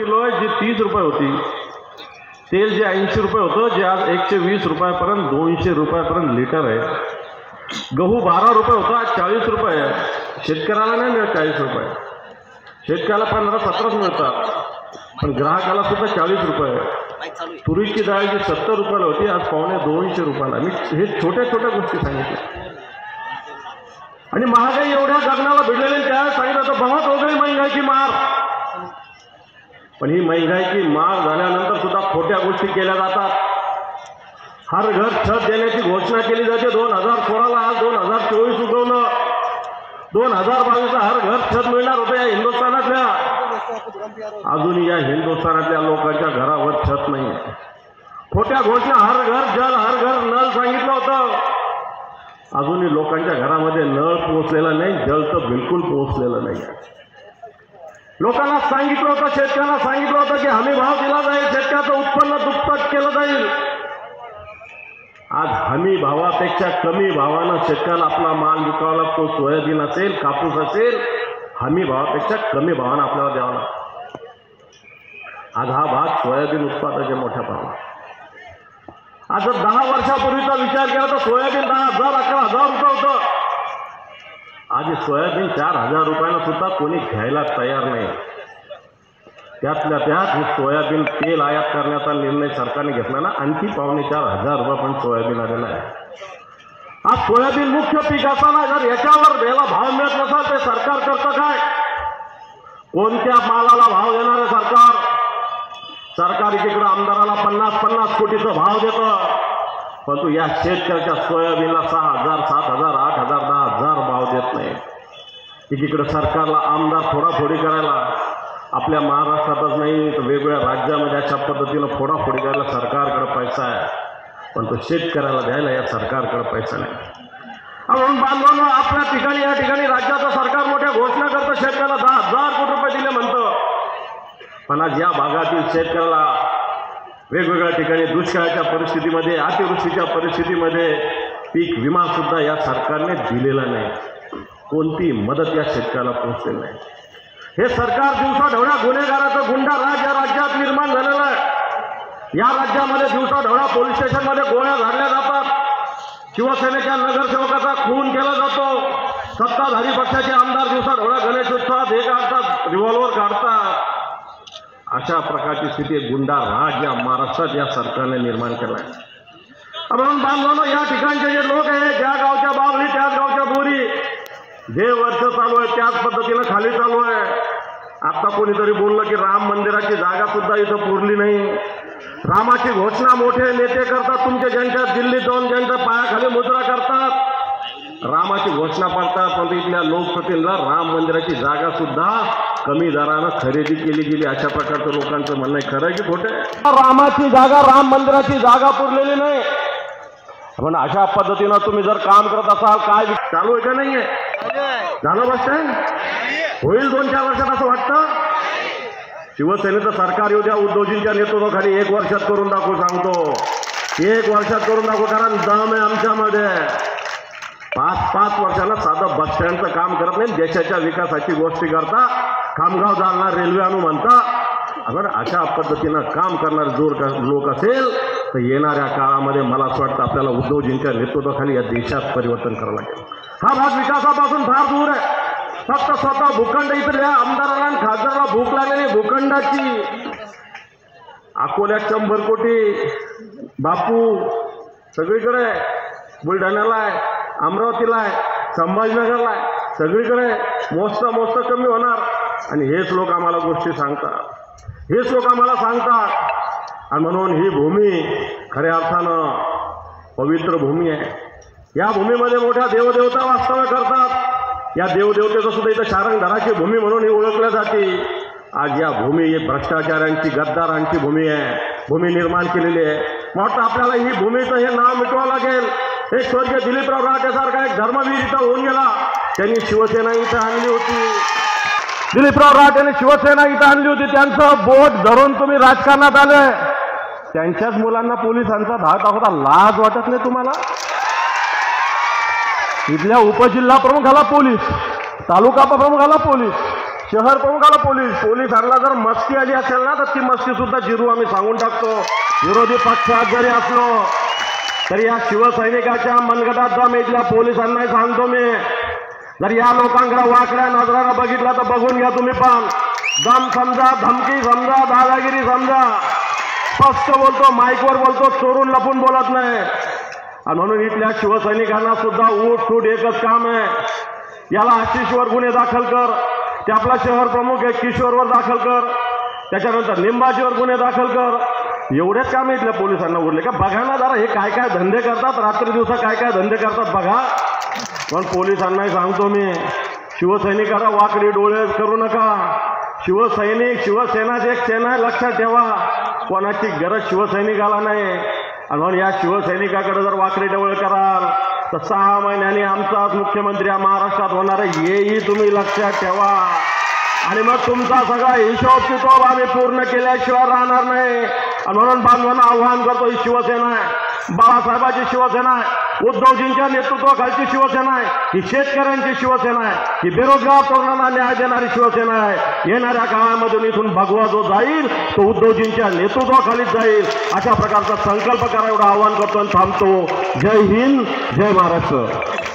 Kilo आहे, जी 30 रुपये होती. तेल जे 80 रुपये होतं, जे आज 120 रुपयापर्यंत 200 रुपयापर्यंत लिटर आहे. गहू 12 रुपये होता, आज 40 रुपये आहे. शेतकऱ्याला नाही मिळत 40 रुपये, शेतकऱ्याला 15-17 मिळतात, पण ग्राहकाला सुद्धा 40 रुपये आहे. तुरीची डाळ जी 70 रुपयाला होती, आज पावणे 200 रुपयाला. मी हे छोट्या छोट्या गोष्टी सांगितल्या. आणि महागाई एवढ्या गगनाला भिडलेली, त्या सांगितलं तर बहुत हो गई महंगाई की मार. पण ही महंगाई की मार झाल्यानंतर सुद्धा खोट्या गोष्टी केल्या जातात. हर घर छत देण्याची घोषणा केली जाते 2016ला, आज 2024 उगवलं. 2022ला हर घर छत मिळणार होतं या हिंदुस्थानातल्या. अजूनही या हिंदुस्थानातल्या लोकांच्या घरावर छत नाही. खोट्या घोषणा, हर घर जल, हर घर नळ सांगितलं होतं. अजूनही लोकांच्या घरामध्ये नळ पोहोचलेला नाही, जल तर बिलकुल पोहोचलेलं नाही. लोकांना सांगितलं होतं, शेतकऱ्यांना सांगितलं होतं की हमी भाव दिला जाईल, शेतकऱ्याचं उत्पन्न दुप्पट केलं जाईल. आज हमी भावापेक्षा कमी भावानं शेतकऱ्याला आपला माल विकावा लागतो. सोयाबीन असेल, कापूस असेल, हमी भावापेक्षा कमी भावानं आपल्याला द्यावा लागतो. आज हा भाग सोयाबीन उत्पादनाच्या मोठ्या प्रमाणात. आज जर 10 वर्षापूर्वीचा विचार केला तर सोयाबीन 10,000-11,000 रुपये होतं. आज सोयाबीन 4,000 रुपयानं सुद्धा कोणी घ्यायला तयार नाही. त्यातल्या त्यात हे सोयाबीन तेल आयात करण्याचा निर्णय सरकारने घेतला ना, आणखी पावणे 4,000 रुपयापर्यंत सोयाबीन आलेला आहे. आज सोयाबीन मुख्य पीक असताना जर याच्यावर याला भाव मिळत नसाल ते सरकार करतं काय? कोणत्या मालाला भाव देणार आहे सरकार? सरकार एकीकडे आमदाराला 50-50 कोटीचा भाव देतं, परंतु या शेतकऱ्याच्या सोयाबीनला 6,000, 7,000, 8,000, 10,000 भाव देत नाही. एकीकडे सरकारला आमदार फोडाफोडी करायला, आपल्या महाराष्ट्रातच नाही तर वेगवेगळ्या राज्यामध्ये अशा पद्धतीनं फोडाफोडी करायला सरकारकडे पैसा आहे, पण तो शेतकऱ्याला द्यायला या सरकारकडे पैसा नाही. म्हणून बांधवांनो, आपल्या ठिकाणी या ठिकाणी राज्याचं सरकार मोठ्या घोषणा करतं, शेतकऱ्याला 10,000 कोटी रुपये दिले म्हणतं, पण आज या भागातील शेतकऱ्याला वेगवेगळ्या ठिकाणी दुष्काळाच्या परिस्थितीमध्ये, अतिवृष्टीच्या परिस्थितीमध्ये पीक विमा सुद्धा या सरकारने दिलेला नाही. कोणती मदत या शेतकऱ्याला पोहोचलेली नाही. हे सरकार दिवसाढवळ्या गुन्हेगाराचं गुंडा राज या राज्यात निर्माण झालेलं आहे. या राज्यामध्ये दिवसाढवळ्या पोलीस स्टेशनमध्ये गोळ्या झाडल्या जातात, शिवसेनेच्या नगरसेवकाचा खून केला जातो, सत्ताधारी पक्षाचे आमदार दिवसाढवळ्या गणेश उत्सवात हे काढतात, रिव्हॉल्वर काढतात. अशा प्रकारची स्थिती गुंडा राज या महाराष्ट्रात या सरकारने निर्माण केला आहे. म्हणून बांधवांनो, या ठिकाणचे जे लोक आहे, ज्या गावच्या बावली त्याच गावच्या बोरी, जे वर्ष चालू आहे त्याच पद्धतीनं खाली चालू आहे. आता कोणीतरी बोललं की राम मंदिराची जागा सुद्धा इथं पुरली नाही. रामाची घोषणा मोठे नेते करतात, तुमचे ज्यांच्या दिल्लीत जाऊन ज्यांच्या पायाखाली मुद्रा करतात, रामाची घोषणा करतात, पण इथल्या लोकप्रतिनिधीला राम मंदिराची जागा सुद्धा कमी दरानं खरेदी केली गेली. अशा प्रकारचं लोकांचं म्हणणं आहे. खरं की खोटं? रामाची जागा, राम मंदिराची जागा पुरलेली नाही. पण अशा पद्धतीनं तुम्ही जर काम करत असाल, काय चालू आहे का नाही आहे? झालं बस स्टँड होईल 2-4 वर्षात असं वाटतं. शिवसेनेचं सरकार येऊ द्या, उद्धवजींच्या नेतृत्वाखाली 1 वर्षात करून दाखवू सांगतो. 1 वर्षात करून दाखवू, कारण दम आहे आमच्यामध्ये. 5-5 वर्षाला साधं बस स्टँडचं काम करत नाही, देशाच्या विकासाची गोष्टी करता, खामगाव जालना रेल्वे आणू म्हणता. अगर अशा पद्धतीनं काम करणारे जोर लोक असेल तर येणाऱ्या काळामध्ये मला असं वाटतं आपल्याला उद्धवजींच्या नेतृत्वाखाली या देशात परिवर्तन करावं लागेल. हा भाग विकासापासून फार दूर आहे. फक्त स्वतः भूखंड इथल्या आमदाराला आणि खासदाराला भूक लागलेली भूखंडाची. अकोल्यात 100 कोटी, बापू सगळीकडे, बुलढाण्याला आहे, अमरावतीला आहे, संभाजीनगरला आहे, सगळीकडे मोजता कमी होणार. आणि हेच लोक आम्हाला गोष्टी सांगतात, हेच लोक आम्हाला सांगतात. आणि म्हणून ही भूमी खऱ्या अर्थानं पवित्र भूमी आहे. या भूमीमध्ये मोठ्या देवदेवता वास्तव्य करतात. या देवदेवतेचं सुद्धा इथं शारंगधराची भूमी म्हणून ही ओळखल्या जाते. आज या भूमी भ्रष्टाचारांची, गद्दारांची भूमी आहे, भूमी निर्माण केलेली आहे. वाटतं आपल्याला ही भूमीचं हे नाव मिटवावं लागेल. एक स्वर्गीय दिलीपराव राठेसारखा एक धर्मवीर इथं होऊन गेला, त्यांनी शिवसेना इथं आणली होती. दिलीपराव राठेने शिवसेना इथं आणली होती. त्यांचं बोट धरून तुम्ही राजकारणात आले. त्यांच्याच मुलांना पोलिसांचा धाक दाखवता लाज वाटत नाही तुम्हाला? इथल्या उपजिल्हा प्रमुखाला पोलीस, तालुका प्रमुखाला पोलीस, शहर प्रमुखाला पोलिसांना जर मस्ती आली असेल ना तर ती मस्ती सुद्धा जिरू आम्ही सांगून टाकतो. विरोधी पक्षात जरी असलो तरी या शिवसैनिकाच्या मनगटात दम इथल्या पोलिसांनाही सांगतो मी, जर या लोकांकडे वाकड्या नजरानं बघितलं तर बघून घ्या तुम्ही पण. दम समजा, धमकी समजा, दादागिरी समजा. स्पष्ट बोलतो, माईकवर बोलतो, चोरून लपून बोलत नाही. आणि म्हणून इथल्या शिवसैनिकांना सुद्धा उठ एकच काम आहे, याला आशिषवर गुन्हे दाखल कर, ते आपला शहर प्रमुख आहे किशोरवर दाखल कर, त्याच्यानंतर निंबाजीवर गुन्हे दाखल कर. एवढेच काम इथल्या पोलिसांना उरले का? बघा ना जरा हे काय काय धंदे करतात, रात्री दिवसा काय काय धंदे करतात बघा. पण पोलिसांनाही सांगतो मी, शिवसैनिकाला वाकडी डोळे करू नका. शिवसैनिक, शिवसेनाची एक सेना आहे, लक्षात ठेवा. कोणाची गरज शिवसैनिकाला नाही. आणि म्हणून या शिवसैनिकाकडे जर वाकडी डोळे कराल तर 6 महिन्यांनी आमचाच मुख्यमंत्री या महाराष्ट्रात होणार आहे, हेही तुम्ही लक्षात ठेवा. आणि मग तुमचा सगळा हिशोब किताब आम्ही पूर्ण केल्याशिवाय राहणार नाही. आणि म्हणून बांधवांना आव्हान करतो, ही शिवसेना आहे, बाळासाहेबांची शिवसेना आहे, उद्धवजींच्या नेतृत्वाखालची शिवसेना आहे, ही शेतकऱ्यांची शिवसेना आहे, ही बेरोजगार तरुणांना न्याय देणारी शिवसेना आहे. येणाऱ्या काळामधून इथून भगवा जो जाईल तो उद्धवजींच्या नेतृत्वाखालीच जाईल. अशा प्रकारचा संकल्प करा एवढं आव्हान करतो आणि थांबतो. जय हिंद, जय महाराष्ट्र.